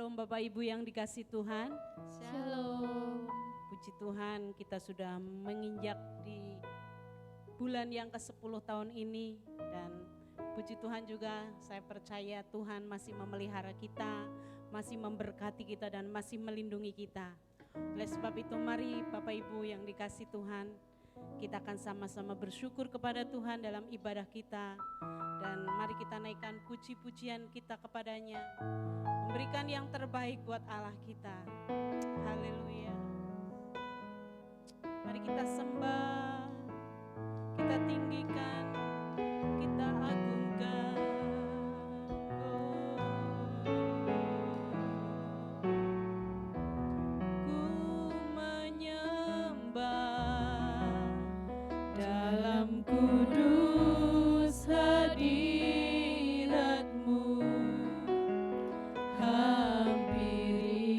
Shalom Bapak Ibu yang dikasih Tuhan. Shalom. Puji Tuhan kita sudah menginjak di bulan yang ke-10 tahun ini. Dan puji Tuhan juga saya percaya Tuhan masih memelihara kita, masih memberkati kita dan masih melindungi kita. Oleh sebab itu mari Bapak Ibu yang dikasih Tuhan, kita akan sama-sama bersyukur kepada Tuhan dalam ibadah kita. Dan mari kita naikkan puji-pujian kita kepadanya, memberikan yang terbaik buat Allah kita. Haleluya. Mari kita sembah, kita tinggikan, kita agungkan. Ku menyembah dalam kudus hadirat-Mu, hampiri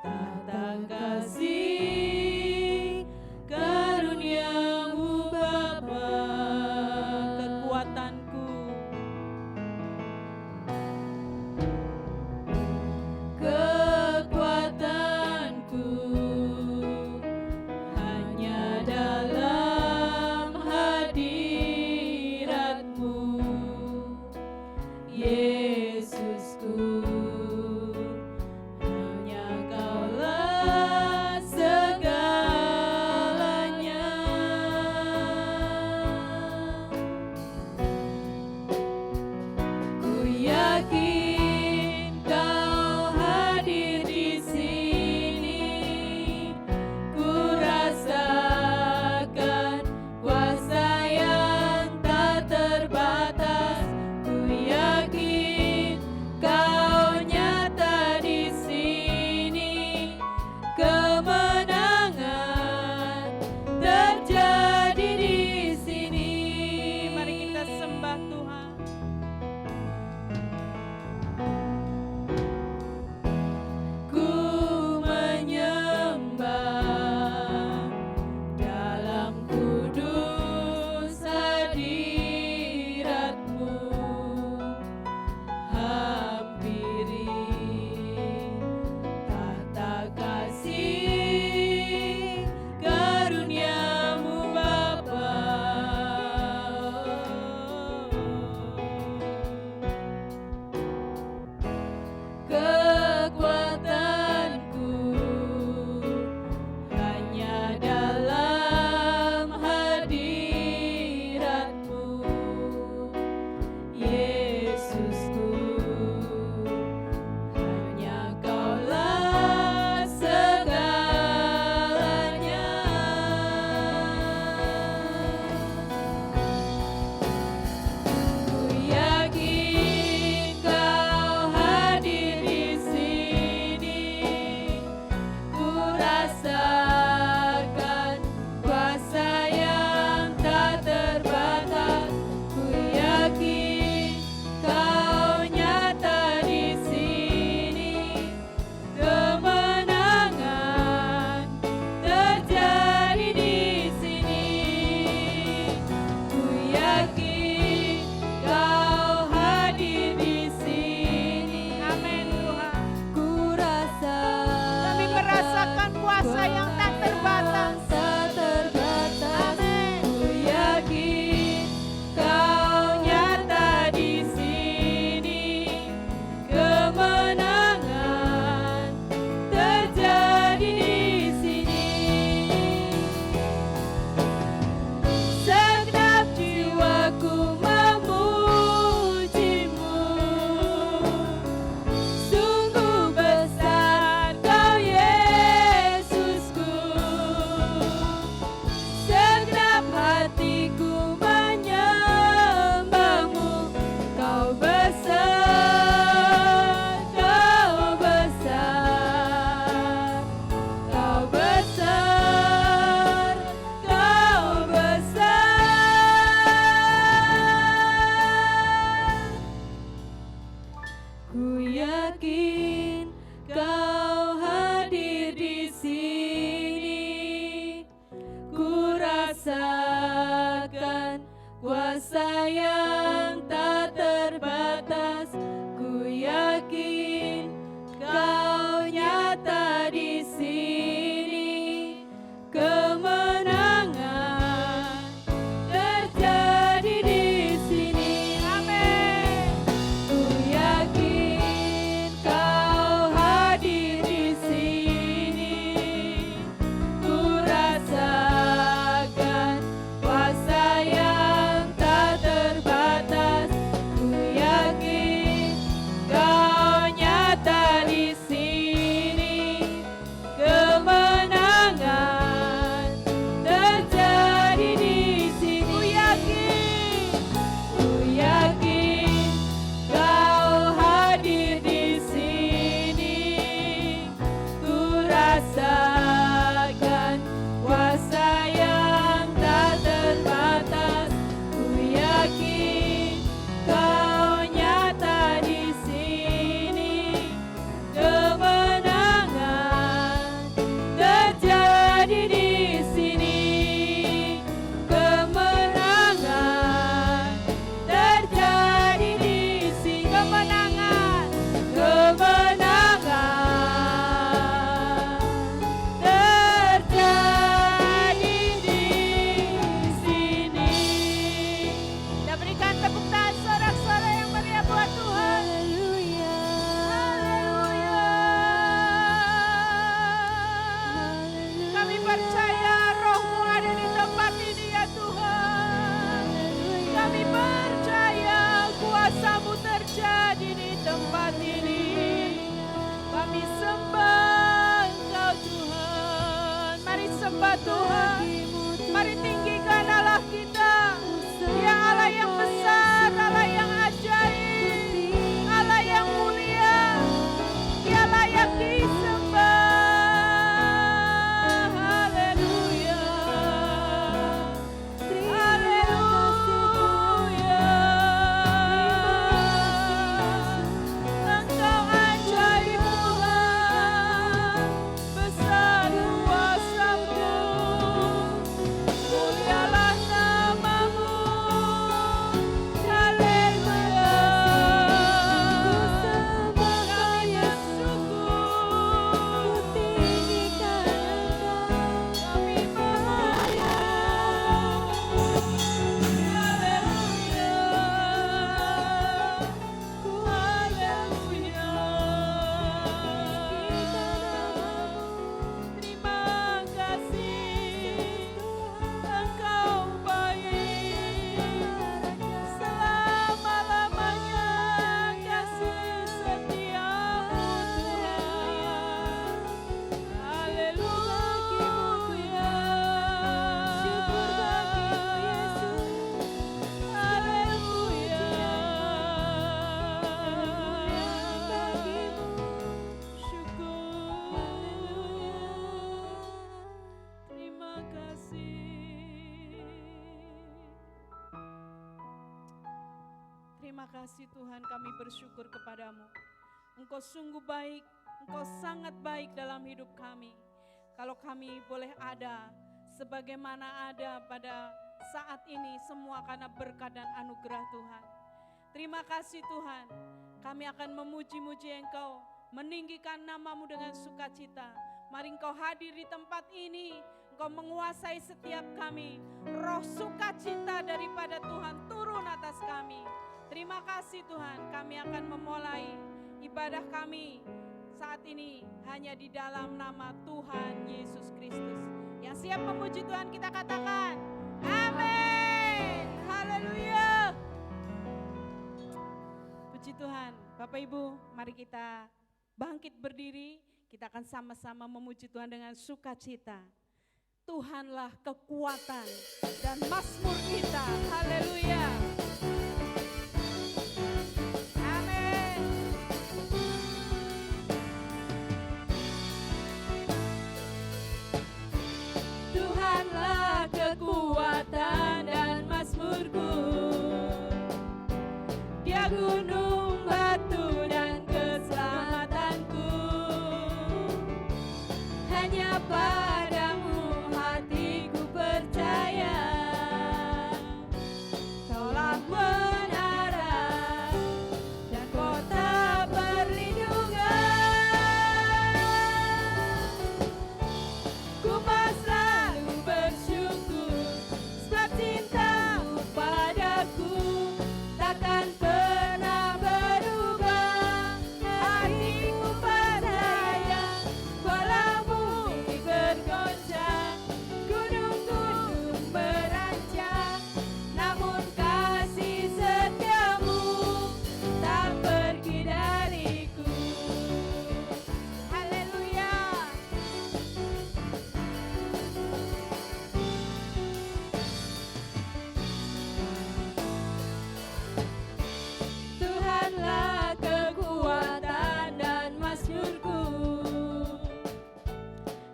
tahta kasih karunia-Mu Bapa. Kekuatanku hanya dalam Tuhan. Mari tinggikan Allah kita. Dia Allah yang besar, Allah yang ajaib, Allah yang mulia. Dia layak disembah. Haleluya. Haleluya. Engkau ajaib Tuhan, besar kuasa-Mu. Mulialah nama-Mu. Haleluya. Kami bersyukur. Kami memuja. Haleluya. Haleluya. Terima kasih. Engkau baik. Selama-lamanya kasih setiamu Tuhan. Haleluya. Haleluya. Syukur. Terima kasih. Terima kasih Tuhan, kami bersyukur kepadamu. Engkau sungguh baik, Engkau sangat baik dalam hidup kami. Kalau kami boleh ada sebagaimana ada pada saat ini, semua karena berkat dan anugerah Tuhan. Terima kasih Tuhan, kami akan memuji-muji Engkau, meninggikan nama-Mu dengan sukacita. Mari Engkau hadir di tempat ini, Engkau menguasai setiap kami. Roh sukacita daripada Tuhan turun atas kami. Terima kasih Tuhan, kami akan memulai ibadah kami saat ini hanya di dalam nama Tuhan Yesus Kristus. Yang siap memuji Tuhan kita katakan, amin. Haleluya. Puji Tuhan. Bapak Ibu, mari kita bangkit berdiri. Kita akan sama-sama memuji Tuhan dengan sukacita. Tuhanlah kekuatan dan mazmur kita. Haleluya. Amin. Tuhanlah kekuatan dan mazmurku. Dia gunung batu dan keselamatanku. Hanya padamu hatiku percaya. Kaulah menara dan kota perlindungan. Ku mau selalu bersyukur sebab cintamu padaku takkan pernah berubah. Hatiku percaya walau bumi bergoncang, gunung-gunung beranjak, namun kasih setiamu tak pergi dariku. Haleluya. Tuhanlah kekuatan dan mazmurku.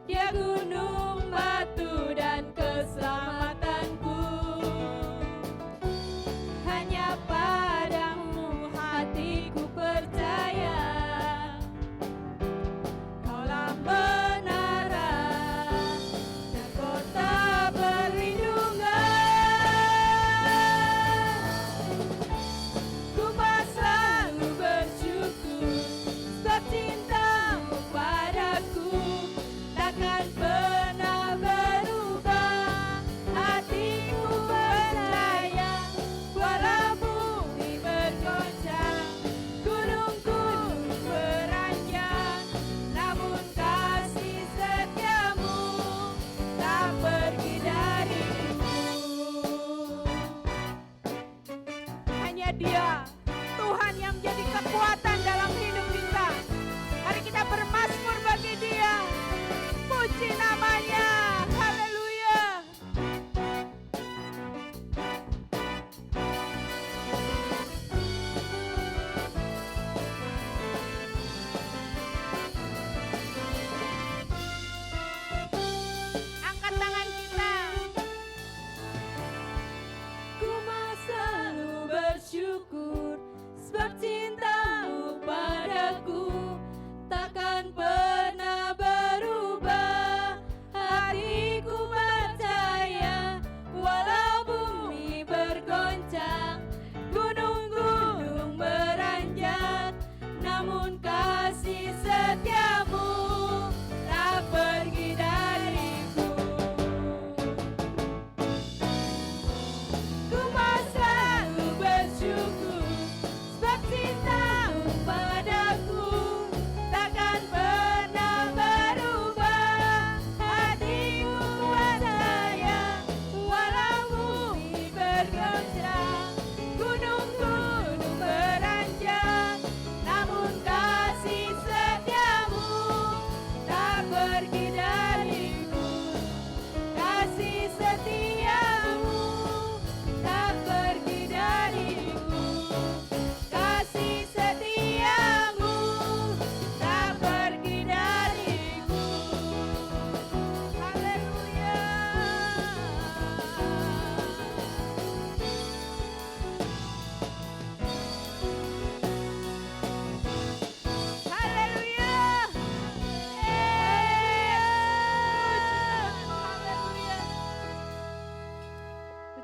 Dia gunung batu dan keselamatanku. Hanya padamu hatiku percaya. Kaulah menara dan kota perlindungan. Ku mau selalu bersyukur sebab cintamu padaku takkan pernah berubah. Hatiku percaya walau bumi bergoncang, gunung-gunung beranjak, namun kasih setiamu tak pergi dariku. Hanya Dia, Tuhan yang menjadi kekuatan dalam hidup kita. Mari kita bermazmur bagi Dia. Puji namanya. Haleluya.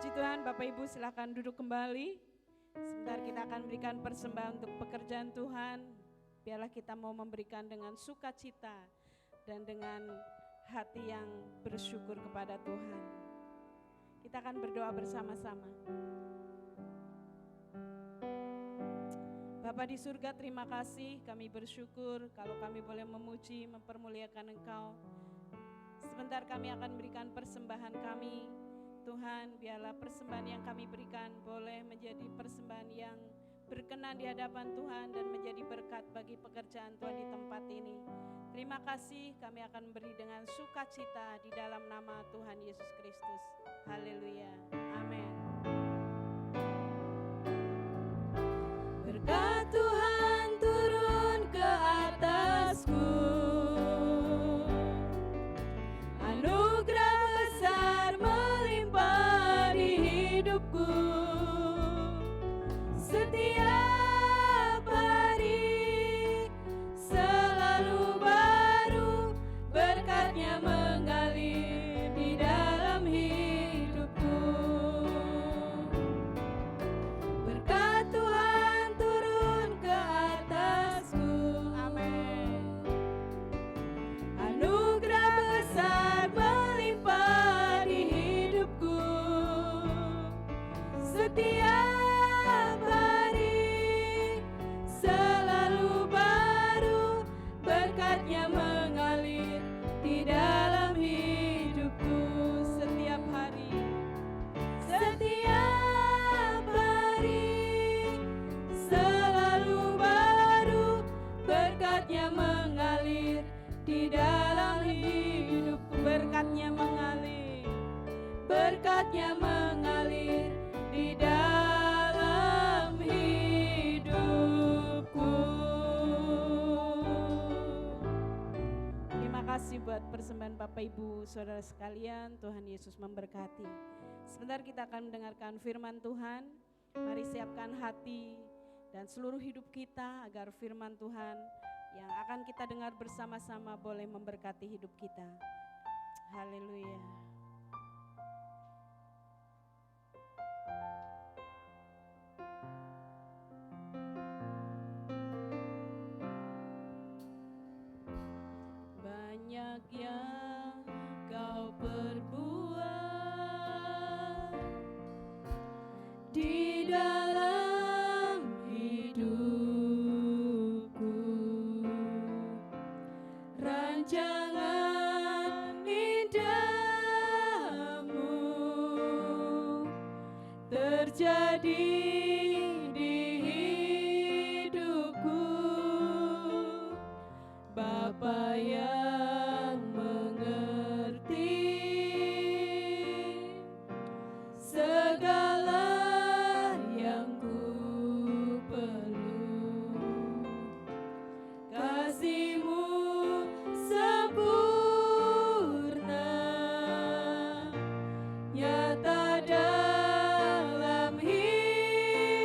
Puji Tuhan, Bapak Ibu silakan duduk kembali. Sebentar kita akan berikan persembahan untuk pekerjaan Tuhan. Biarlah kita mau memberikan dengan sukacita dan dengan hati yang bersyukur kepada Tuhan. Kita akan berdoa bersama-sama. Bapa di surga, terima kasih, kami bersyukur kalau kami boleh memuji, mempermuliakan Engkau. Sebentar kami akan berikan persembahan kami. Tuhan, biarlah persembahan yang kami berikan boleh menjadi persembahan yang berkenan di hadapan Tuhan dan menjadi berkat bagi pekerjaan Tuhan di tempat ini. Terima kasih, kami akan beri dengan sukacita di dalam nama Tuhan Yesus Kristus. Haleluya. Amin. Berkat Tuhan turun ke atasku, anugerah besar melimpah di hidupku. Setiap hari selalu baru, berkatnya mengalir di dalam hidupku. Berkat Tuhan turun ke atasku. Amin. Anugerah besar melimpah di hidupku. Setiap hari selalu baru, berkatnya mengalir di dalam hidupku. Setiap hari selalu baru, berkatnya mengalir di dalam hidupku. Berkatnya mengalir di dalam hidupku. Terima kasih buat persembahan Bapak Ibu Saudara sekalian. Tuhan Yesus memberkati. Sebentar kita akan mendengarkan firman Tuhan. Mari siapkan hati dan seluruh hidup kita agar firman Tuhan yang akan kita dengar bersama-sama boleh memberkati hidup kita. Haleluya. Banyak yang kau perbuat di dalam hidupku, rancangan indahmu terjadi di hidupku. Bapa yang mengerti segala yang ku perlu, kasih-Mu sempurna nyata dalam hidupku.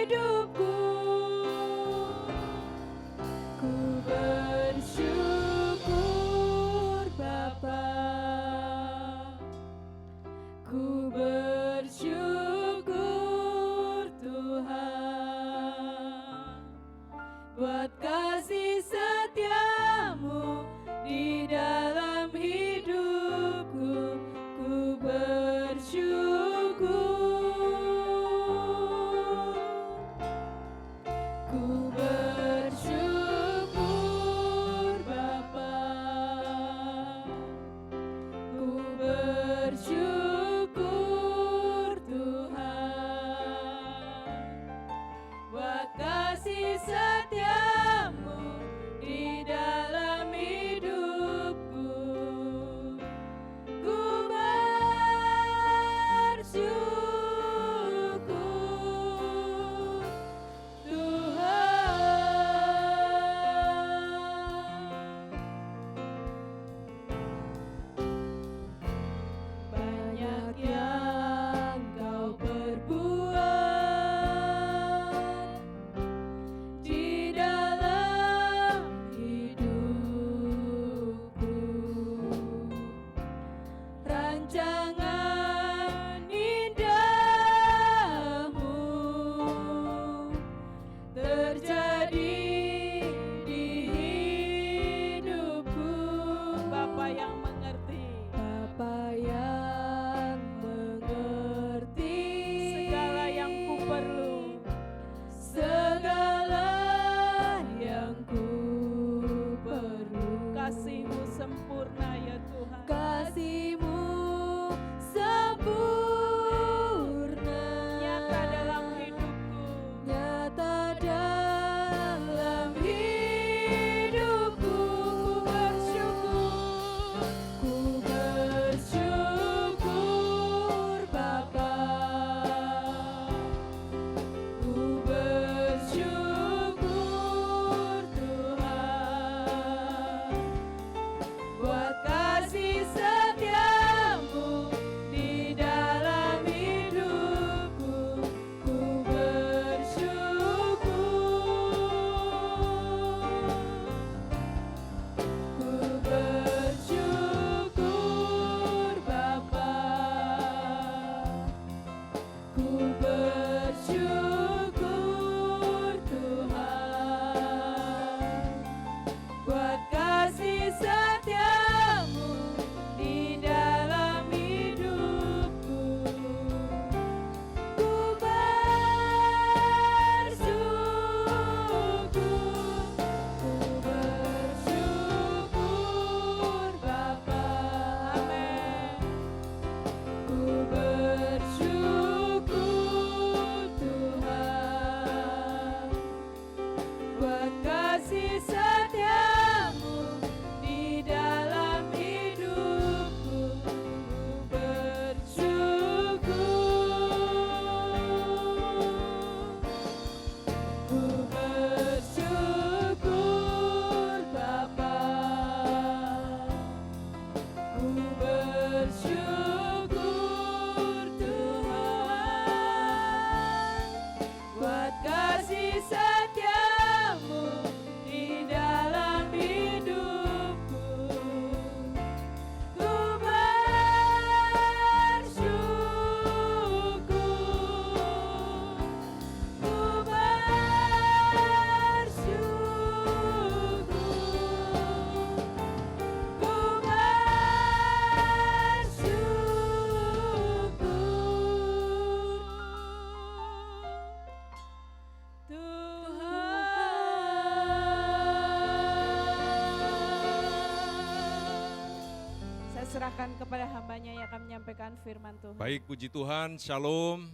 serahkan kepada hambanya yang akan menyampaikan firman Tuhan. Baik, puji Tuhan, shalom.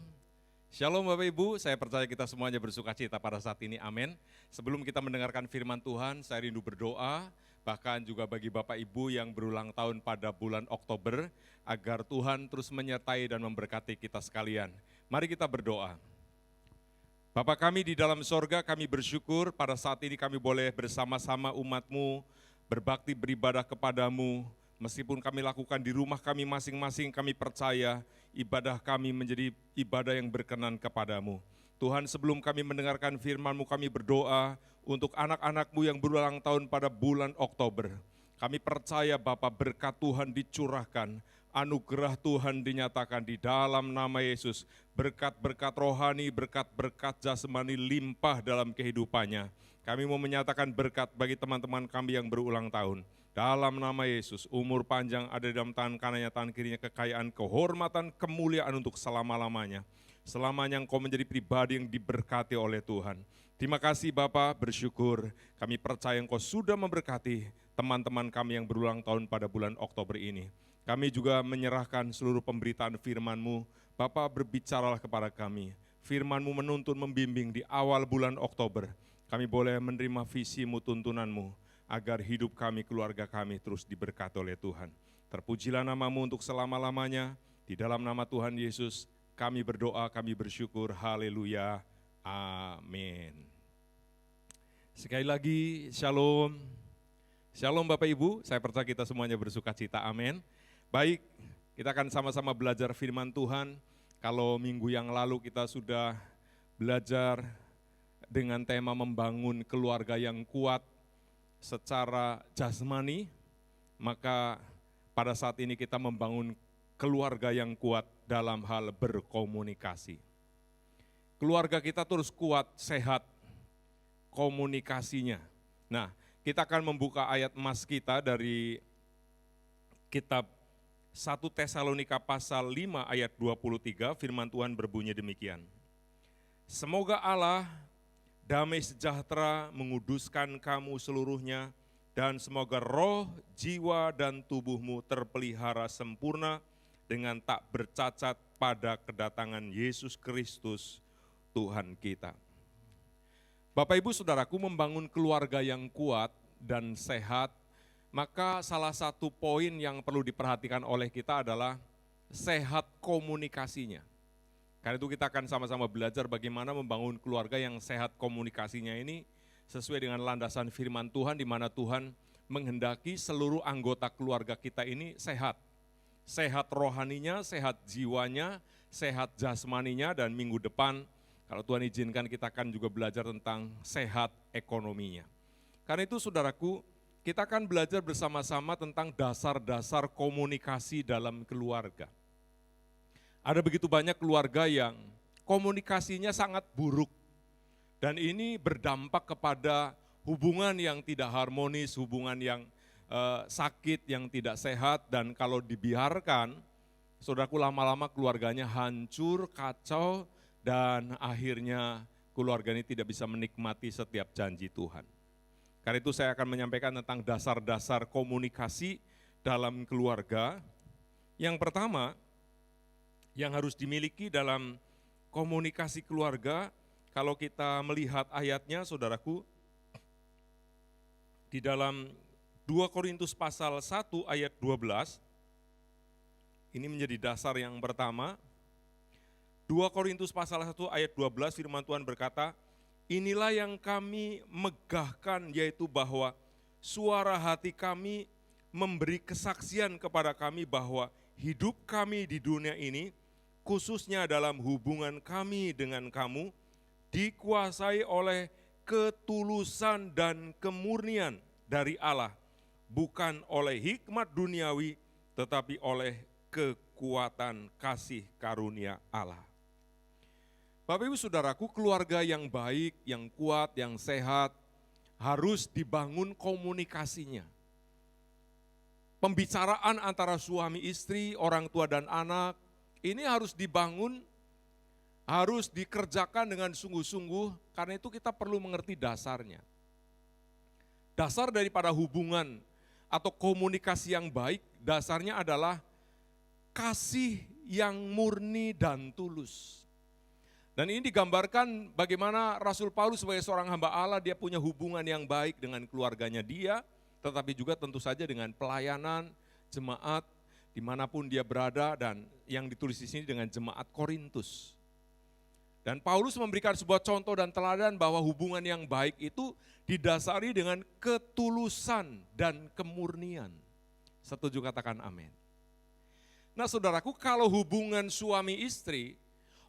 Shalom Bapak Ibu, saya percaya kita semuanya bersuka cita pada saat ini, amin. Sebelum kita mendengarkan firman Tuhan, saya rindu berdoa, bahkan juga bagi Bapak Ibu yang berulang tahun pada bulan Oktober, agar Tuhan terus menyertai dan memberkati kita sekalian. Mari kita berdoa. Bapa kami di dalam sorga, kami bersyukur pada saat ini kami boleh bersama-sama umat-Mu, berbakti beribadah kepadamu. Meskipun kami lakukan di rumah kami masing-masing, kami percaya ibadah kami menjadi ibadah yang berkenan kepadamu. Tuhan, sebelum kami mendengarkan firman-Mu, kami berdoa untuk anak-anak-Mu yang berulang tahun pada bulan Oktober. Kami percaya Bapa, berkat Tuhan dicurahkan, anugerah Tuhan dinyatakan di dalam nama Yesus. Berkat-berkat rohani, berkat-berkat jasmani limpah dalam kehidupannya. Kami mau menyatakan berkat bagi teman-teman kami yang berulang tahun. Dalam nama Yesus, umur panjang ada di dalam tangan kanannya, tangan kirinya kekayaan, kehormatan, kemuliaan untuk selama-lamanya. Selamanya Engkau menjadi pribadi yang diberkati oleh Tuhan. Terima kasih Bapa, bersyukur. Kami percaya Engkau sudah memberkati teman-teman kami yang berulang tahun pada bulan Oktober ini. Kami juga menyerahkan seluruh pemberitaan firman-Mu. Bapa, berbicaralah kepada kami. Firman-Mu menuntun, membimbing di awal bulan Oktober. Kami boleh menerima visi-Mu, tuntunan-Mu, agar hidup kami, keluarga kami terus diberkati oleh Tuhan. Terpujilah nama-Mu untuk selama-lamanya. Di dalam nama Tuhan Yesus kami berdoa, kami bersyukur. Haleluya. Amin. Sekali lagi, shalom. Shalom Bapak Ibu, saya percaya kita semuanya bersuka cita, amin. Baik, kita akan sama-sama belajar firman Tuhan. Kalau minggu yang lalu kita sudah belajar dengan tema membangun keluarga yang kuat secara jasmani, maka pada saat ini kita membangun keluarga yang kuat dalam hal berkomunikasi. Keluarga kita terus kuat, sehat, komunikasinya. Nah, kita akan membuka ayat emas kita dari kitab 1 Tesalonika pasal 5 ayat 23, firman Tuhan berbunyi demikian. Semoga Allah damai sejahtera menguduskan kamu seluruhnya, dan semoga roh, jiwa, dan tubuhmu terpelihara sempurna dengan tak bercacat pada kedatangan Yesus Kristus, Tuhan kita. Bapak Ibu Saudaraku, membangun keluarga yang kuat dan sehat, maka salah satu poin yang perlu diperhatikan oleh kita adalah sehat komunikasinya. Karena itu kita akan sama-sama belajar bagaimana membangun keluarga yang sehat komunikasinya ini sesuai dengan landasan firman Tuhan, di mana Tuhan menghendaki seluruh anggota keluarga kita ini sehat. Sehat rohaninya, sehat jiwanya, sehat jasmaninya, dan minggu depan kalau Tuhan izinkan kita akan juga belajar tentang sehat ekonominya. Karena itu saudaraku, kita akan belajar bersama-sama tentang dasar-dasar komunikasi dalam keluarga. Ada begitu banyak keluarga yang komunikasinya sangat buruk, dan ini berdampak kepada hubungan yang tidak harmonis, hubungan yang sakit, yang tidak sehat, dan kalau dibiarkan, saudaraku, lama-lama keluarganya hancur, kacau, dan akhirnya keluarga ini tidak bisa menikmati setiap janji Tuhan. Karena itu saya akan menyampaikan tentang dasar-dasar komunikasi dalam keluarga. Yang pertama, yang harus dimiliki dalam komunikasi keluarga, kalau kita melihat ayatnya, saudaraku, di dalam 2 Korintus pasal 1 ayat 12, ini menjadi dasar yang pertama. 2 Korintus pasal 1 ayat 12, firman Tuhan berkata, inilah yang kami megahkan, yaitu bahwa suara hati kami memberi kesaksian kepada kami bahwa hidup kami di dunia ini, khususnya dalam hubungan kami dengan kamu, dikuasai oleh ketulusan dan kemurnian dari Allah, bukan oleh hikmat duniawi, tetapi oleh kekuatan kasih karunia Allah. Bapak Ibu Saudaraku, keluarga yang baik, yang kuat, yang sehat, harus dibangun komunikasinya. Pembicaraan antara suami istri, orang tua dan anak, ini harus dibangun, harus dikerjakan dengan sungguh-sungguh, karena itu kita perlu mengerti dasarnya. Dasar daripada hubungan atau komunikasi yang baik dasarnya adalah kasih yang murni dan tulus. Dan ini digambarkan bagaimana Rasul Paulus sebagai seorang hamba Allah, dia punya hubungan yang baik dengan keluarganya dia, tetapi juga tentu saja dengan pelayanan jemaat dimanapun dia berada, dan yang ditulis di sini dengan jemaat Korintus. Dan Paulus memberikan sebuah contoh dan teladan bahwa hubungan yang baik itu didasari dengan ketulusan dan kemurnian. Setuju, katakan amin. Nah saudaraku, kalau hubungan suami istri,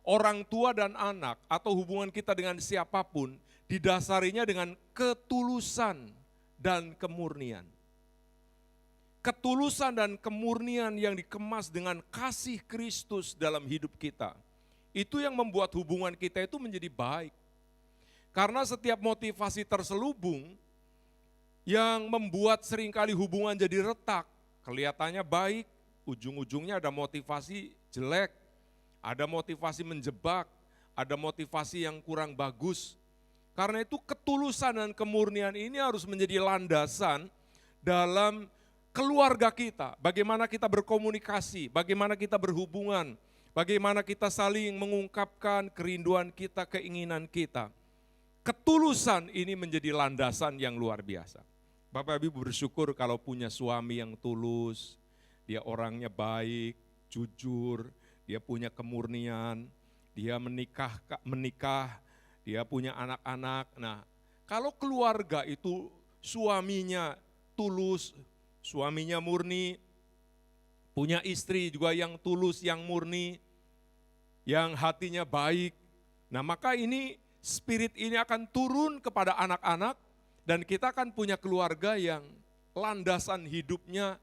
orang tua dan anak, atau hubungan kita dengan siapapun, didasarinya dengan ketulusan dan kemurnian. Ketulusan dan kemurnian yang dikemas dengan kasih Kristus dalam hidup kita, itu yang membuat hubungan kita itu menjadi baik. Karena setiap motivasi terselubung yang membuat seringkali hubungan jadi retak, kelihatannya baik, ujung-ujungnya ada motivasi jelek, ada motivasi menjebak, ada motivasi yang kurang bagus. Karena itu ketulusan dan kemurnian ini harus menjadi landasan dalam keluarga kita, bagaimana kita berkomunikasi, bagaimana kita berhubungan, bagaimana kita saling mengungkapkan kerinduan kita, keinginan kita. Ketulusan ini menjadi landasan yang luar biasa. Bapak Ibu bersyukur kalau punya suami yang tulus, dia orangnya baik, jujur, dia punya kemurnian, dia menikah, dia punya anak-anak. Nah, kalau keluarga itu suaminya tulus, suaminya murni, punya istri juga yang tulus, yang murni, yang hatinya baik. Nah, maka ini spirit ini akan turun kepada anak-anak, dan kita akan punya keluarga yang landasan hidupnya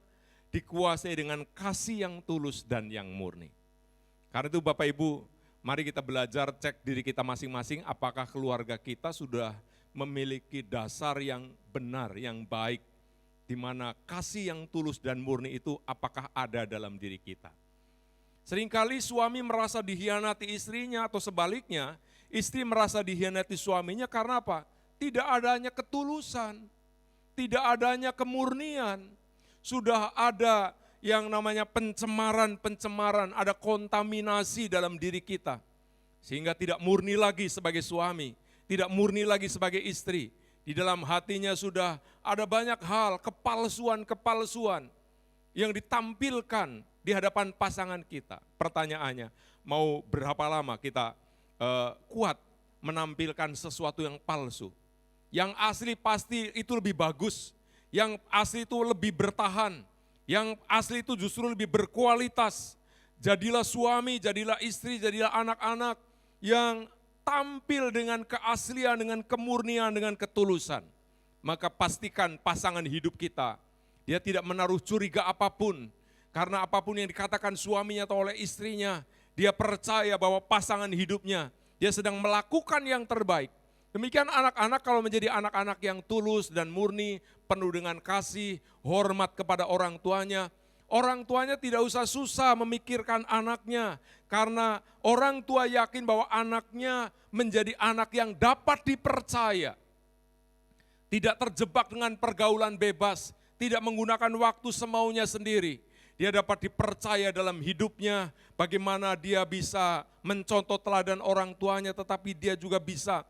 dikuasai dengan kasih yang tulus dan yang murni. Karena itu Bapak Ibu, mari kita belajar cek diri kita masing-masing, apakah keluarga kita sudah memiliki dasar yang benar, yang baik, di mana kasih yang tulus dan murni itu apakah ada dalam diri kita. Seringkali suami merasa dihianati istrinya, atau sebaliknya, istri merasa dihianati suaminya karena apa? Tidak adanya ketulusan, tidak adanya kemurnian. Sudah ada yang namanya pencemaran, ada kontaminasi dalam diri kita. Sehingga tidak murni lagi sebagai suami, tidak murni lagi sebagai istri. Di dalam hatinya sudah ada banyak hal, kepalsuan yang ditampilkan di hadapan pasangan kita. Pertanyaannya, mau berapa lama kita kuat menampilkan sesuatu yang palsu? Yang asli pasti itu lebih bagus, yang asli itu lebih bertahan, yang asli itu justru lebih berkualitas. Jadilah suami, jadilah istri, jadilah anak-anak yang tampil dengan keaslian, dengan kemurnian, dengan ketulusan. Maka pastikan pasangan hidup kita, dia tidak menaruh curiga apapun. Karena apapun yang dikatakan suaminya atau oleh istrinya, dia percaya bahwa pasangan hidupnya, dia sedang melakukan yang terbaik. Demikian anak-anak kalau menjadi anak-anak yang tulus dan murni, penuh dengan kasih, hormat kepada orang tuanya tidak usah susah memikirkan anaknya, karena orang tua yakin bahwa anaknya menjadi anak yang dapat dipercaya. Tidak terjebak dengan pergaulan bebas, tidak menggunakan waktu semaunya sendiri. Dia dapat dipercaya dalam hidupnya, bagaimana dia bisa mencontoh teladan orang tuanya, tetapi dia juga bisa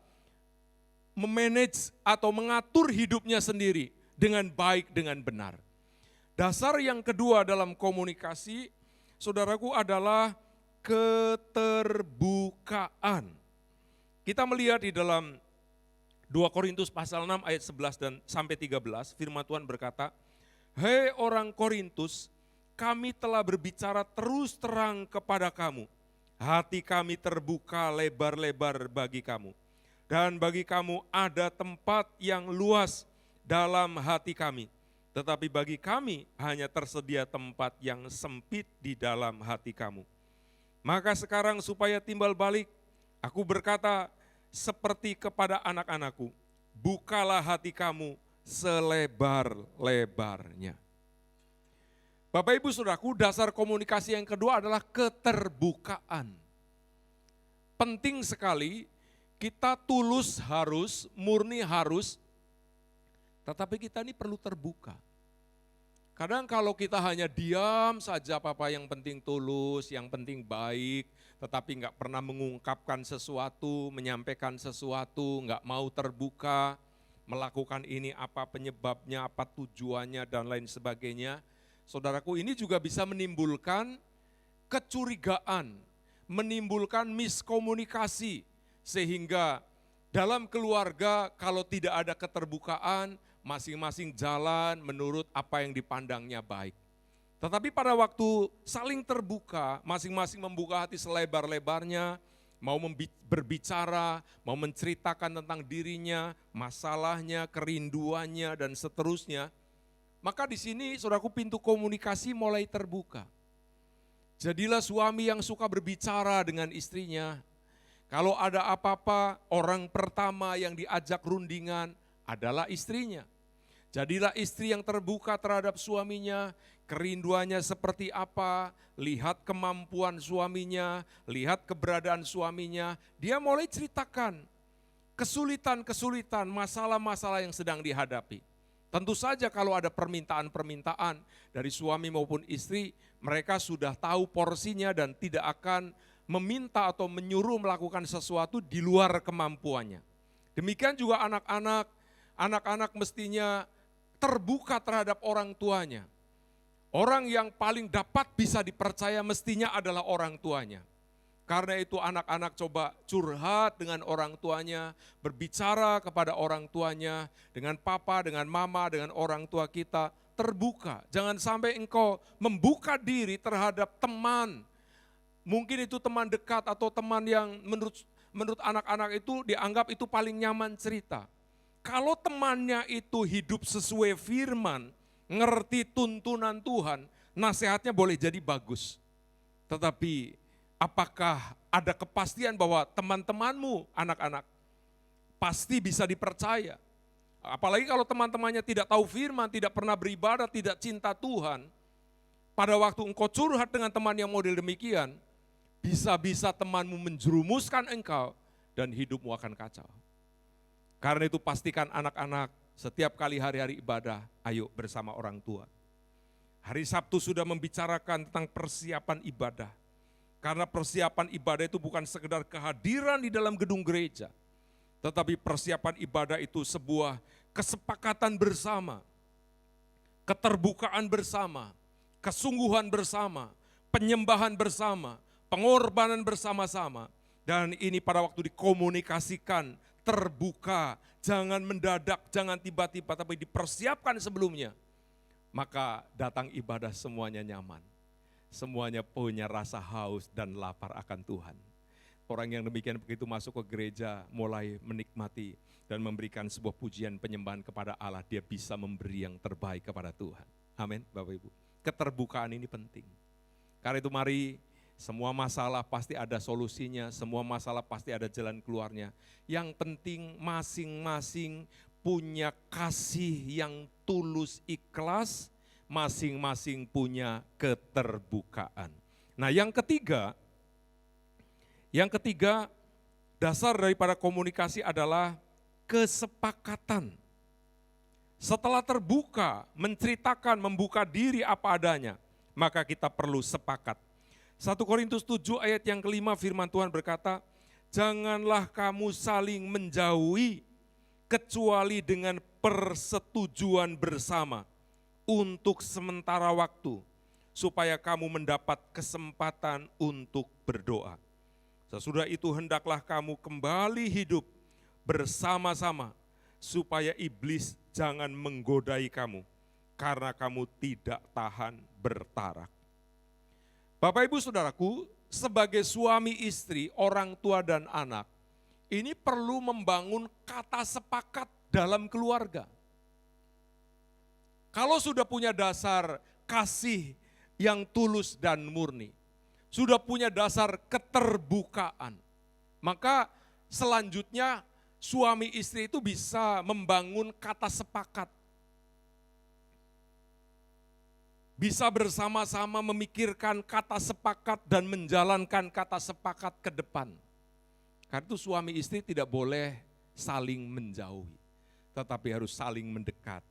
memanage atau mengatur hidupnya sendiri dengan baik, dengan benar. Dasar yang kedua dalam komunikasi, saudaraku, adalah keterbukaan. Kita melihat di dalam 2 Korintus pasal 6 ayat 11 dan sampai 13, firman Tuhan berkata, "Hei orang Korintus, kami telah berbicara terus terang kepada kamu. Hati kami terbuka lebar-lebar bagi kamu. Dan bagi kamu ada tempat yang luas dalam hati kami. Tetapi bagi kami hanya tersedia tempat yang sempit di dalam hati kamu. Maka sekarang supaya timbal balik, aku berkata seperti kepada anak-anakku, bukalah hati kamu selebar-lebarnya." Bapak Ibu Saudaraku, dasar komunikasi yang kedua adalah keterbukaan. Penting sekali, kita tulus harus, murni harus, tetapi kita ini perlu terbuka. Kadang kalau kita hanya diam saja, Papa, yang penting tulus, yang penting baik, tetapi nggak pernah mengungkapkan sesuatu, menyampaikan sesuatu, nggak mau terbuka, melakukan ini apa penyebabnya, apa tujuannya, dan lain sebagainya. Saudaraku, ini juga bisa menimbulkan kecurigaan, menimbulkan miskomunikasi, sehingga dalam keluarga kalau tidak ada keterbukaan, masing-masing jalan menurut apa yang dipandangnya baik. Tetapi pada waktu saling terbuka, masing-masing membuka hati selebar-lebarnya, mau berbicara, mau menceritakan tentang dirinya, masalahnya, kerinduannya, dan seterusnya, maka di sini saudaraku pintu komunikasi mulai terbuka. Jadilah suami yang suka berbicara dengan istrinya. Kalau ada apa-apa, orang pertama yang diajak rundingan adalah istrinya. Jadilah istri yang terbuka terhadap suaminya, kerinduannya seperti apa, lihat kemampuan suaminya, lihat keberadaan suaminya, dia mulai ceritakan kesulitan-kesulitan, masalah-masalah yang sedang dihadapi. Tentu saja kalau ada permintaan-permintaan dari suami maupun istri, mereka sudah tahu porsinya dan tidak akan meminta atau menyuruh melakukan sesuatu di luar kemampuannya. Demikian juga anak-anak mestinya terbuka terhadap orang tuanya. Orang yang paling dapat bisa dipercaya mestinya adalah orang tuanya. Karena itu anak-anak coba curhat dengan orang tuanya, berbicara kepada orang tuanya, dengan papa, dengan mama, dengan orang tua kita, terbuka. Jangan sampai engkau membuka diri terhadap teman. Mungkin itu teman dekat atau teman yang menurut anak-anak itu dianggap itu paling nyaman cerita. Kalau temannya itu hidup sesuai firman, ngerti tuntunan Tuhan, nasihatnya boleh jadi bagus. Tetapi apakah ada kepastian bahwa teman-temanmu anak-anak pasti bisa dipercaya? Apalagi kalau teman-temannya tidak tahu firman, tidak pernah beribadah, tidak cinta Tuhan. Pada waktu engkau curhat dengan teman yang model demikian, bisa-bisa temanmu menjerumuskan engkau dan hidupmu akan kacau. Karena itu pastikan anak-anak setiap kali hari-hari ibadah, ayo bersama orang tua. Hari Sabtu sudah membicarakan tentang persiapan ibadah. Karena persiapan ibadah itu bukan sekedar kehadiran di dalam gedung gereja. Tetapi persiapan ibadah itu sebuah kesepakatan bersama, keterbukaan bersama, kesungguhan bersama, penyembahan bersama, pengorbanan bersama-sama. Dan ini pada waktu dikomunikasikan, terbuka, jangan mendadak, jangan tiba-tiba, tapi dipersiapkan sebelumnya. Maka datang ibadah semuanya nyaman. Semuanya punya rasa haus dan lapar akan Tuhan. Orang yang demikian begitu masuk ke gereja, mulai menikmati dan memberikan sebuah pujian penyembahan kepada Allah, dia bisa memberi yang terbaik kepada Tuhan. Amin, Bapak Ibu. Keterbukaan ini penting. Karena itu mari, semua masalah pasti ada solusinya, semua masalah pasti ada jalan keluarnya. Yang penting masing-masing punya kasih yang tulus ikhlas, masing-masing punya keterbukaan. Nah yang ketiga dasar daripada komunikasi adalah kesepakatan. Setelah terbuka, menceritakan, membuka diri apa adanya, maka kita perlu sepakat. 1 Korintus 7 ayat yang kelima firman Tuhan berkata, janganlah kamu saling menjauhi kecuali dengan persetujuan bersama untuk sementara waktu, supaya kamu mendapat kesempatan untuk berdoa. Sesudah itu hendaklah kamu kembali hidup bersama-sama, supaya iblis jangan menggodai kamu, karena kamu tidak tahan bertarak. Bapak Ibu Saudaraku, sebagai suami istri, orang tua dan anak, ini perlu membangun kata sepakat dalam keluarga. Kalau sudah punya dasar kasih yang tulus dan murni, sudah punya dasar keterbukaan, maka selanjutnya suami istri itu bisa membangun kata sepakat. Bisa bersama-sama memikirkan kata sepakat dan menjalankan kata sepakat ke depan. Karena itu suami istri tidak boleh saling menjauhi, tetapi harus saling mendekat.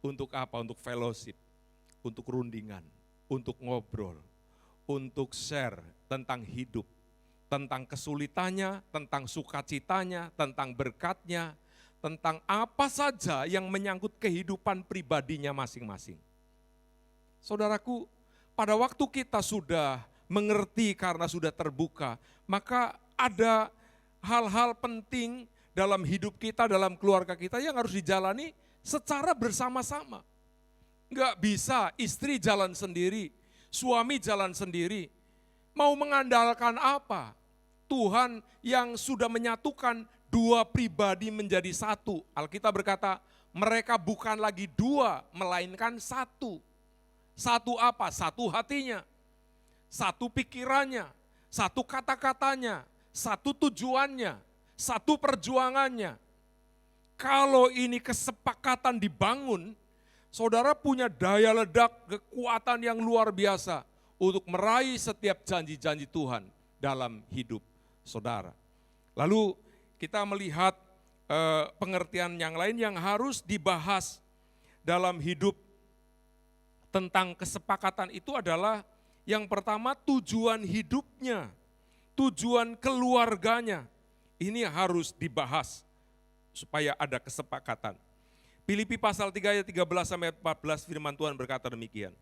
Untuk apa? Untuk fellowship, untuk rundingan, untuk ngobrol, untuk share tentang hidup, tentang kesulitannya, tentang sukacitanya, tentang berkatnya, tentang apa saja yang menyangkut kehidupan pribadinya masing-masing. Saudaraku, pada waktu kita sudah mengerti karena sudah terbuka, maka ada hal-hal penting dalam hidup kita, dalam keluarga kita yang harus dijalani secara bersama-sama. Enggak bisa istri jalan sendiri, suami jalan sendiri. Mau mengandalkan apa? Tuhan yang sudah menyatukan dua pribadi menjadi satu. Alkitab berkata, mereka bukan lagi dua, melainkan satu. Satu apa? Satu hatinya, satu pikirannya, satu kata-katanya, satu tujuannya, satu perjuangannya. Kalau ini kesepakatan dibangun, saudara punya daya ledak, kekuatan yang luar biasa untuk meraih setiap janji-janji Tuhan dalam hidup saudara. Lalu kita melihat pengertian yang lain yang harus dibahas dalam hidup tentang kesepakatan itu adalah yang pertama tujuan hidupnya, tujuan keluarganya. Ini harus dibahas supaya ada kesepakatan. Filipi pasal 3 ayat 13 sampai 14 firman Tuhan berkata demikian.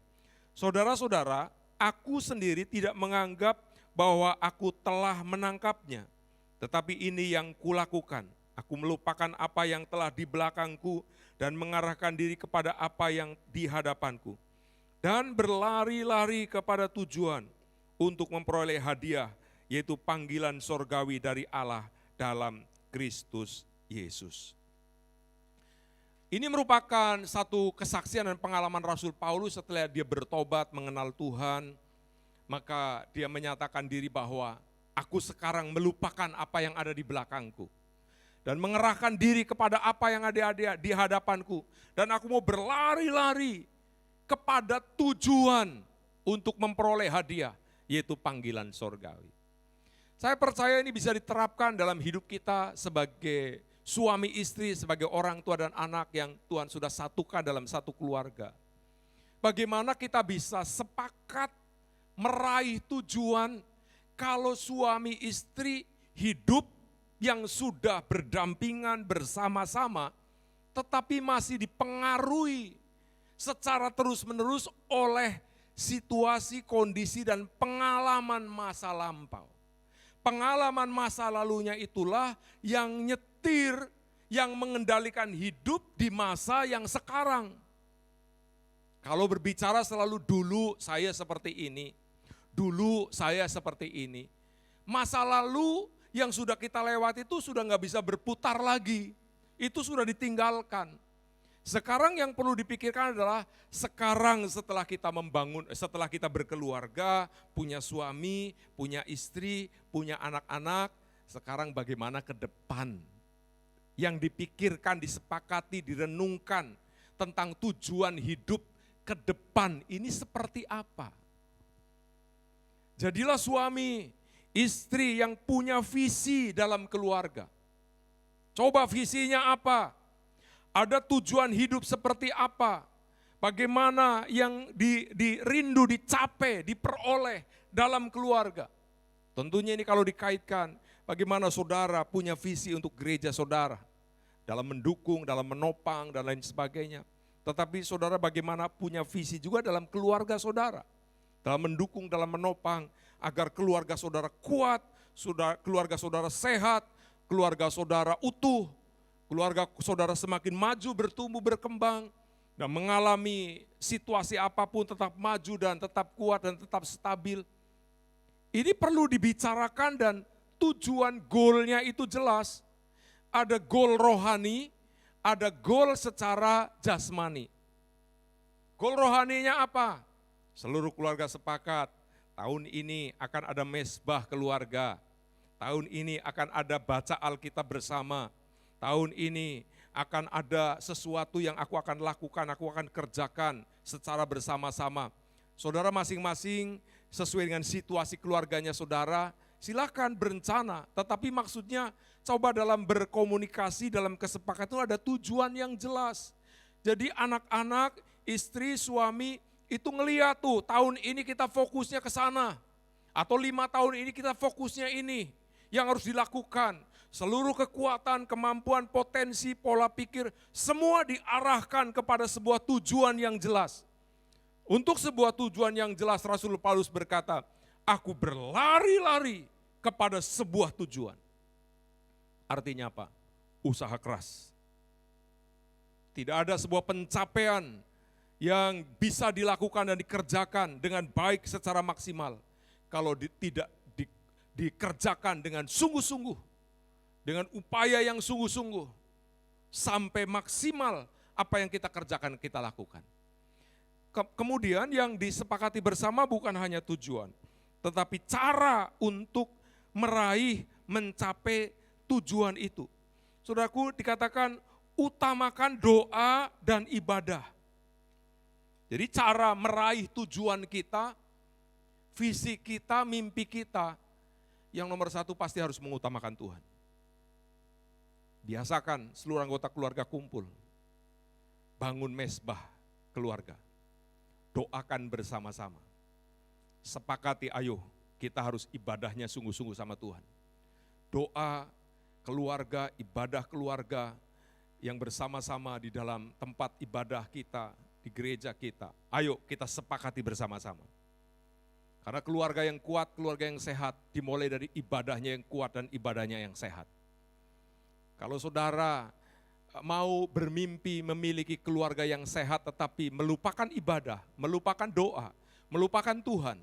Saudara-saudara, aku sendiri tidak menganggap bahwa aku telah menangkapnya, tetapi ini yang kulakukan. Aku melupakan apa yang telah di belakangku dan mengarahkan diri kepada apa yang di hadapanku. Dan berlari-lari kepada tujuan untuk memperoleh hadiah, yaitu panggilan sorgawi dari Allah dalam Kristus Yesus. Ini merupakan satu kesaksian dan pengalaman Rasul Paulus setelah dia bertobat mengenal Tuhan, maka dia menyatakan diri bahwa aku sekarang melupakan apa yang ada di belakangku dan mengerahkan diri kepada apa yang ada di hadapanku, dan aku mau berlari-lari kepada tujuan untuk memperoleh hadiah, yaitu panggilan sorgawi. Saya percaya ini bisa diterapkan dalam hidup kita sebagai suami istri, sebagai orang tua dan anak yang Tuhan sudah satukan dalam satu keluarga. Bagaimana kita bisa sepakat meraih tujuan kalau suami istri hidup yang sudah berdampingan bersama-sama, tetapi masih dipengaruhi secara terus-menerus oleh situasi, kondisi, dan pengalaman masa lampau. Pengalaman masa lalunya itulah yang nyetir, yang mengendalikan hidup di masa yang sekarang. Kalau berbicara selalu dulu saya seperti ini, dulu saya seperti ini. Masa lalu yang sudah kita lewati itu sudah nggak bisa berputar lagi, itu sudah ditinggalkan. Sekarang yang perlu dipikirkan adalah sekarang setelah kita membangun, setelah kita berkeluarga, punya suami, punya istri, punya anak-anak, sekarang bagaimana ke depan. Yang dipikirkan, disepakati, direnungkan tentang tujuan hidup ke depan ini seperti apa. Jadilah suami, istri yang punya visi dalam keluarga. Coba visinya apa? Ada tujuan hidup seperti apa? Bagaimana yang dirindu, dicapai, diperoleh dalam keluarga? Tentunya ini kalau dikaitkan, bagaimana saudara punya visi untuk gereja saudara, dalam mendukung, dalam menopang, dan lain sebagainya. Tetapi saudara bagaimana punya visi juga dalam keluarga saudara, dalam mendukung, dalam menopang, agar keluarga saudara kuat, keluarga saudara sehat, keluarga saudara utuh, keluarga saudara semakin maju, bertumbuh, berkembang, dan mengalami situasi apapun tetap maju dan tetap kuat dan tetap stabil. Ini perlu dibicarakan dan tujuan goalnya itu jelas. Ada goal rohani, ada goal secara jasmani. Goal rohaninya apa? Seluruh keluarga sepakat, tahun ini akan ada mesbah keluarga. Tahun ini akan ada baca Alkitab bersama. Tahun ini akan ada sesuatu yang aku akan lakukan, aku akan kerjakan secara bersama-sama. Saudara masing-masing sesuai dengan situasi keluarganya saudara, silakan berencana. Tetapi maksudnya coba dalam berkomunikasi, dalam kesepakatan itu ada tujuan yang jelas. Jadi anak-anak, istri, suami itu ngeliat tuh, tahun ini kita fokusnya ke sana. Atau 5 tahun ini kita fokusnya ini. Yang harus dilakukan. Seluruh kekuatan, kemampuan, potensi, pola pikir, semua diarahkan kepada sebuah tujuan yang jelas. Untuk sebuah tujuan yang jelas, Rasul Paulus berkata, aku berlari-lari kepada sebuah tujuan. Artinya apa? Usaha keras. Tidak ada sebuah pencapaian yang bisa dilakukan dan dikerjakan dengan baik secara maksimal kalau tidak dikerjakan dengan sungguh-sungguh, dengan upaya yang sungguh-sungguh, sampai maksimal apa yang kita kerjakan, kita lakukan. Kemudian yang disepakati bersama bukan hanya tujuan, tetapi cara untuk meraih, mencapai tujuan itu. Saudaraku, dikatakan utamakan doa dan ibadah. Jadi cara meraih tujuan kita, visi kita, mimpi kita, yang nomor satu pasti harus mengutamakan Tuhan. Biasakan seluruh anggota keluarga kumpul, bangun mezbah keluarga, doakan bersama-sama. Sepakati, ayo kita harus ibadahnya sungguh-sungguh sama Tuhan. Doa keluarga, ibadah keluarga yang bersama-sama di dalam tempat ibadah kita, di gereja kita. Ayo kita sepakati bersama-sama. Karena keluarga yang kuat, keluarga yang sehat, dimulai dari ibadahnya yang kuat dan ibadahnya yang sehat. Kalau saudara mau bermimpi memiliki keluarga yang sehat tetapi melupakan ibadah, melupakan doa, melupakan Tuhan,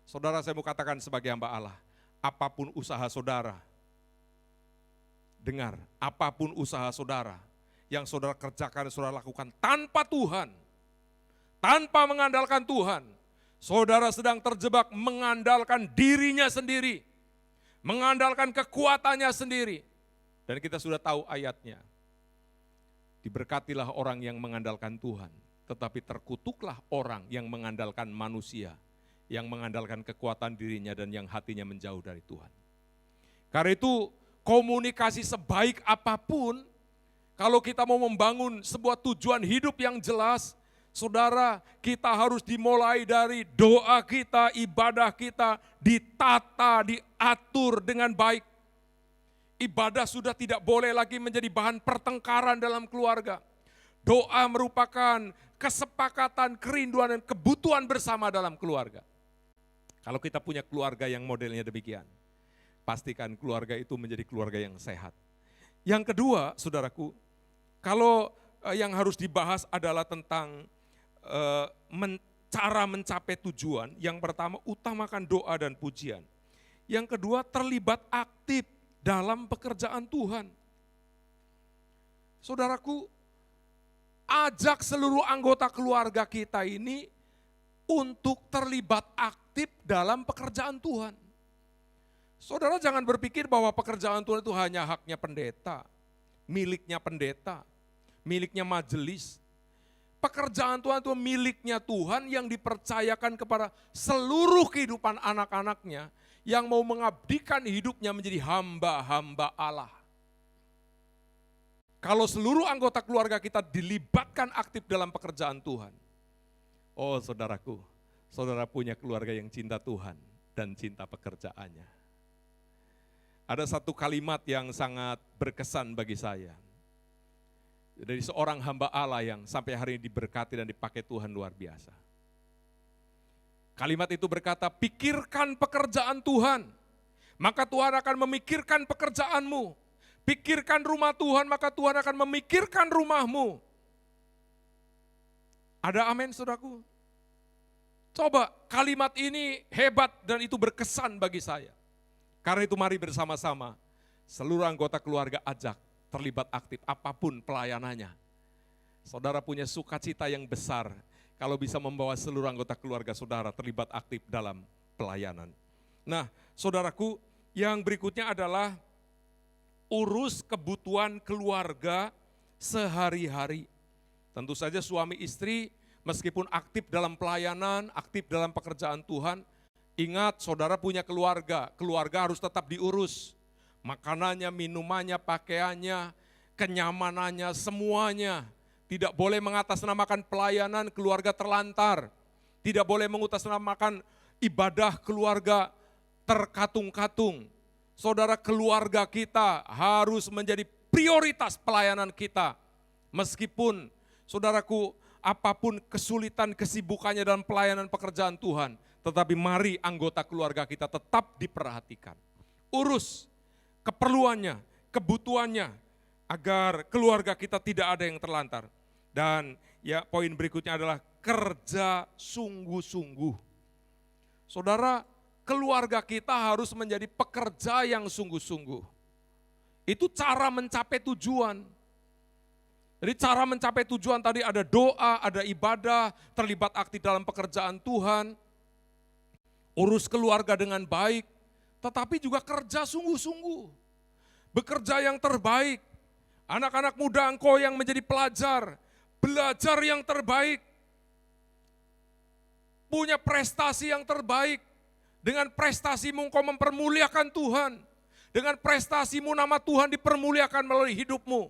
saudara, saya mau katakan sebagai hamba Allah, apapun usaha saudara, dengar, apapun usaha saudara, yang saudara kerjakan, saudara lakukan tanpa Tuhan, tanpa mengandalkan Tuhan, saudara sedang terjebak mengandalkan dirinya sendiri, mengandalkan kekuatannya sendiri. Dan kita sudah tahu ayatnya, diberkatilah orang yang mengandalkan Tuhan, tetapi terkutuklah orang yang mengandalkan manusia, yang mengandalkan kekuatan dirinya dan yang hatinya menjauh dari Tuhan. Karena itu komunikasi sebaik apapun, kalau kita mau membangun sebuah tujuan hidup yang jelas, saudara, kita harus dimulai dari doa kita, ibadah kita, ditata, diatur dengan baik. Ibadah sudah tidak boleh lagi menjadi bahan pertengkaran dalam keluarga. Doa merupakan kesepakatan, kerinduan, dan kebutuhan bersama dalam keluarga. Kalau kita punya keluarga yang modelnya demikian, pastikan keluarga itu menjadi keluarga yang sehat. Yang kedua, saudaraku, kalau yang harus dibahas adalah tentang cara mencapai tujuan. Yang pertama, utamakan doa dan pujian. Yang kedua, terlibat aktif dalam pekerjaan Tuhan. Saudaraku, ajak seluruh anggota keluarga kita ini untuk terlibat aktif dalam pekerjaan Tuhan. Saudara jangan berpikir bahwa pekerjaan Tuhan itu hanya haknya pendeta, miliknya majelis. Pekerjaan Tuhan itu miliknya Tuhan yang dipercayakan kepada seluruh kehidupan anak-anaknya yang mau mengabdikan hidupnya menjadi hamba-hamba Allah. Kalau seluruh anggota keluarga kita dilibatkan aktif dalam pekerjaan Tuhan, oh saudaraku, saudara punya keluarga yang cinta Tuhan dan cinta pekerjaannya. Ada satu kalimat yang sangat berkesan bagi saya. Dari seorang hamba Allah yang sampai hari ini diberkati dan dipakai Tuhan luar biasa. Kalimat itu berkata, pikirkan pekerjaan Tuhan, maka Tuhan akan memikirkan pekerjaanmu. Pikirkan rumah Tuhan, maka Tuhan akan memikirkan rumahmu. Ada amin, saudaraku? Coba, kalimat ini hebat dan itu berkesan bagi saya. Karena itu mari bersama-sama, seluruh anggota keluarga ajak terlibat aktif apapun pelayanannya. Saudara punya sukacita yang besar kalau bisa membawa seluruh anggota keluarga saudara terlibat aktif dalam pelayanan. Nah, saudaraku, yang berikutnya adalah urus kebutuhan keluarga sehari-hari. Tentu saja suami istri meskipun aktif dalam pelayanan, aktif dalam pekerjaan Tuhan, ingat saudara punya keluarga, keluarga harus tetap diurus. Makanannya, minumannya, pakaiannya, kenyamanannya, semuanya. tidak boleh mengatasnamakan pelayanan keluarga terlantar, tidak boleh mengatasnamakan ibadah keluarga terkatung-katung. Saudara, keluarga kita harus menjadi prioritas pelayanan kita. Meskipun, saudaraku, apapun kesulitan kesibukannya dalam pelayanan pekerjaan Tuhan, tetapi mari anggota keluarga kita tetap diperhatikan. Urus keperluannya, kebutuhannya, agar keluarga kita tidak ada yang terlantar. Dan ya, poin berikutnya adalah kerja sungguh-sungguh. Saudara, keluarga kita harus menjadi pekerja yang sungguh-sungguh. Itu cara mencapai tujuan. Jadi cara mencapai tujuan tadi ada doa, ada ibadah, terlibat aktif dalam pekerjaan Tuhan, urus keluarga dengan baik, tetapi juga kerja sungguh-sungguh. Bekerja yang terbaik. Anak-anak muda engkau yang menjadi pelajar, belajar yang terbaik. Punya prestasi yang terbaik. Dengan prestasimu engkau mempermuliakan Tuhan. Dengan prestasimu nama Tuhan dipermuliakan melalui hidupmu.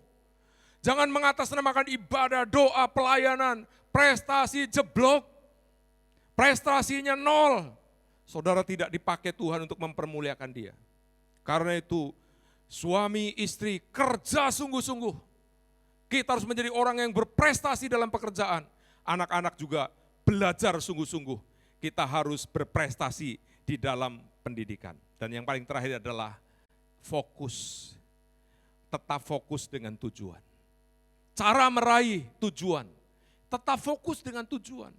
Jangan mengatasnamakan ibadah, doa, pelayanan, prestasi jeblok. Prestasinya nol. Saudara tidak dipakai Tuhan untuk mempermuliakan dia. Karena itu suami istri kerja sungguh-sungguh. Kita harus menjadi orang yang berprestasi dalam pekerjaan. Anak-anak juga belajar sungguh-sungguh. Kita harus berprestasi di dalam pendidikan. Dan yang paling terakhir adalah fokus. Tetap fokus dengan tujuan. Cara meraih tujuan. Tetap fokus dengan tujuan.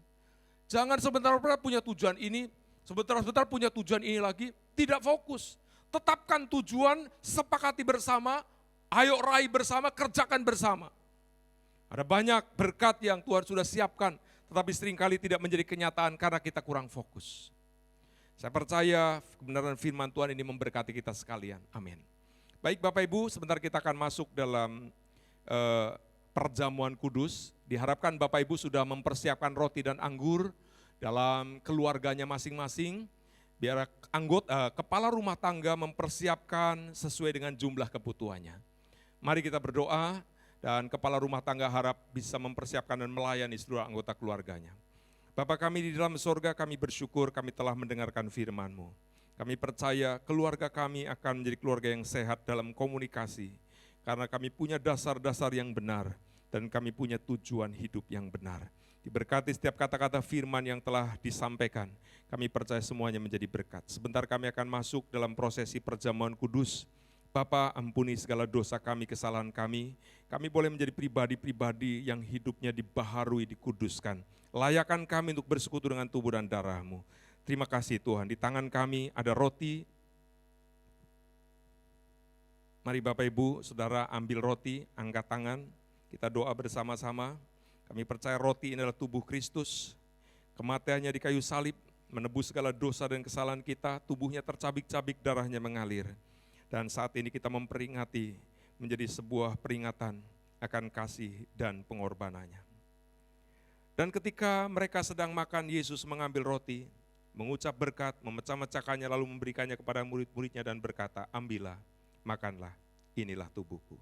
Jangan sebentar-bentar punya tujuan ini, sebentar-bentar punya tujuan ini lagi, tidak fokus. Tetapkan tujuan, sepakati bersama, ayo raih bersama, kerjakan bersama. Ada banyak berkat yang Tuhan sudah siapkan, tetapi seringkali tidak menjadi kenyataan karena kita kurang fokus. Saya percaya kebenaran firman Tuhan ini memberkati kita sekalian. Amin. Baik Bapak Ibu, sebentar kita akan masuk dalam perjamuan kudus. Diharapkan Bapak Ibu sudah mempersiapkan roti dan anggur dalam keluarganya masing-masing. Biar kepala rumah tangga mempersiapkan sesuai dengan jumlah kebutuhannya. Mari kita berdoa dan kepala rumah tangga harap bisa mempersiapkan dan melayani seluruh anggota keluarganya. Bapa kami di dalam sorga, kami bersyukur kami telah mendengarkan firman-Mu. Kami percaya keluarga kami akan menjadi keluarga yang sehat dalam komunikasi. Karena kami punya dasar-dasar yang benar dan kami punya tujuan hidup yang benar. Diberkati setiap kata-kata firman yang telah disampaikan. Kami percaya semuanya menjadi berkat. Sebentar kami akan masuk dalam prosesi perjamuan kudus. Bapa, ampuni segala dosa kami, kesalahan kami. Kami boleh menjadi pribadi-pribadi yang hidupnya dibaharui, dikuduskan. Layakan kami untuk bersekutu dengan tubuh dan darah-Mu. Terima kasih Tuhan, di tangan kami ada roti. Mari Bapak Ibu, Saudara ambil roti, angkat tangan, kita doa bersama-sama. Kami percaya roti ini adalah tubuh Kristus, kematiannya di kayu salib, menebus segala dosa dan kesalahan kita, tubuhnya tercabik-cabik, darahnya mengalir. Dan saat ini kita memperingati, menjadi sebuah peringatan akan kasih dan pengorbanannya. Dan ketika mereka sedang makan, Yesus mengambil roti, mengucap berkat, memecah-mecahkannya lalu memberikannya kepada murid-muridnya dan berkata, ambillah, makanlah, inilah tubuhku.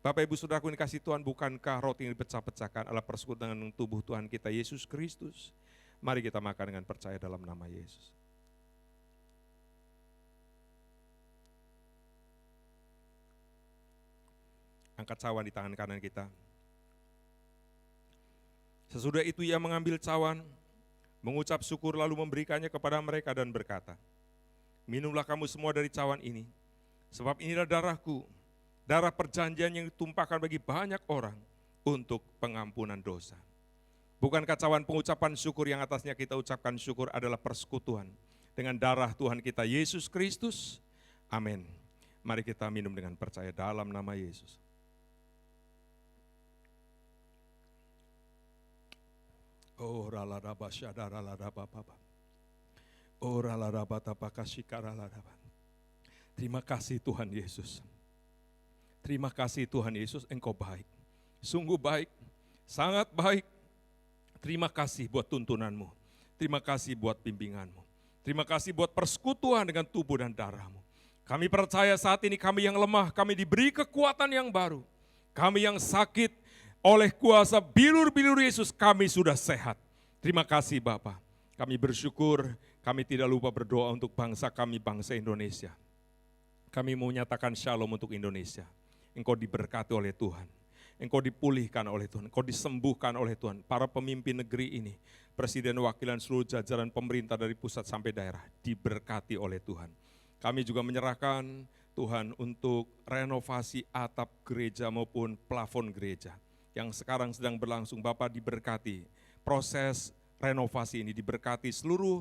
Bapak Ibu Saudaraku yang dikasihi Tuhan, bukankah roti yang dipecah-pecahkan adalah persekutuan dengan tubuh Tuhan kita Yesus Kristus? Mari kita makan dengan percaya dalam nama Yesus. Angkat cawan di tangan kanan kita. Sesudah itu ia mengambil cawan, mengucap syukur lalu memberikannya kepada mereka dan berkata, minumlah kamu semua dari cawan ini, sebab inilah darahku, darah perjanjian yang ditumpahkan bagi banyak orang untuk pengampunan dosa. Bukankah cawan pengucapan syukur yang atasnya kita ucapkan syukur adalah persekutuan dengan darah Tuhan kita Yesus Kristus? Amin. Mari kita minum dengan percaya dalam nama Yesus. Oh raladaba syadaradaba baba. Oh raladaba tapakashikaradaba. Terima kasih Tuhan Yesus. Terima kasih Tuhan Yesus, Engkau baik. Sungguh baik, sangat baik. Terima kasih buat tuntunanmu. Terima kasih buat bimbinganmu. Terima kasih buat persekutuan dengan tubuh dan darahmu. Kami percaya saat ini kami yang lemah, kami diberi kekuatan yang baru. Kami yang sakit, oleh kuasa bilur-bilur Yesus kami sudah sehat. Terima kasih Bapa. Kami bersyukur, kami tidak lupa berdoa untuk bangsa kami, bangsa Indonesia. Kami mau nyatakan shalom untuk Indonesia. Engkau diberkati oleh Tuhan. Engkau dipulihkan oleh Tuhan, engkau disembuhkan oleh Tuhan. Para pemimpin negeri ini, presiden, wakilan, seluruh jajaran pemerintah dari pusat sampai daerah, diberkati oleh Tuhan. Kami juga menyerahkan Tuhan untuk renovasi atap gereja maupun plafon gereja yang sekarang sedang berlangsung. Bapak diberkati, proses renovasi ini diberkati seluruh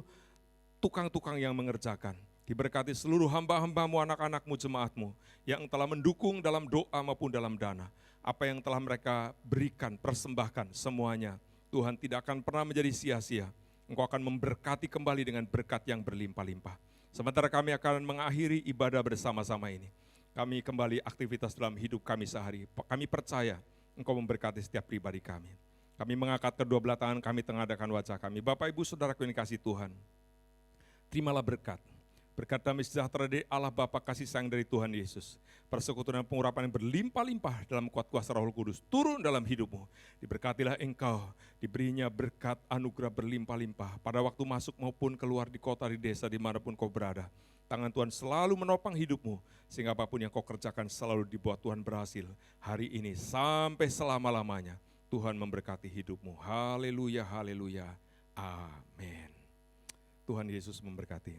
tukang-tukang yang mengerjakan. Diberkati seluruh hamba-hambamu, anak-anakmu, jemaatmu yang telah mendukung dalam doa maupun dalam dana. Apa yang telah mereka berikan, persembahkan semuanya, Tuhan tidak akan pernah menjadi sia-sia. Engkau akan memberkati kembali dengan berkat yang berlimpah-limpah. Sementara kami akan mengakhiri ibadah bersama-sama ini. Kami kembali aktivitas dalam hidup kami sehari. Kami percaya Engkau memberkati setiap pribadi kami. Kami mengangkat kedua belah tangan kami, tengadakan wajah kami. Bapak, Ibu, Saudaraku yang dikasihi Tuhan, terimalah berkat. Berkat damai sejahtera dari Allah Bapa, kasih sayang dari Tuhan Yesus, persekutuan dan pengurapan yang berlimpah-limpah dalam kuat kuasa Roh Kudus turun dalam hidupmu. Diberkatilah engkau, diberinya berkat anugerah berlimpah-limpah pada waktu masuk maupun keluar di kota, di desa, dimanapun kau berada. Tangan Tuhan selalu menopang hidupmu, sehingga apapun yang kau kerjakan selalu dibuat Tuhan berhasil. Hari ini sampai selama-lamanya Tuhan memberkati hidupmu. Haleluya, haleluya, amin. Tuhan Yesus memberkati.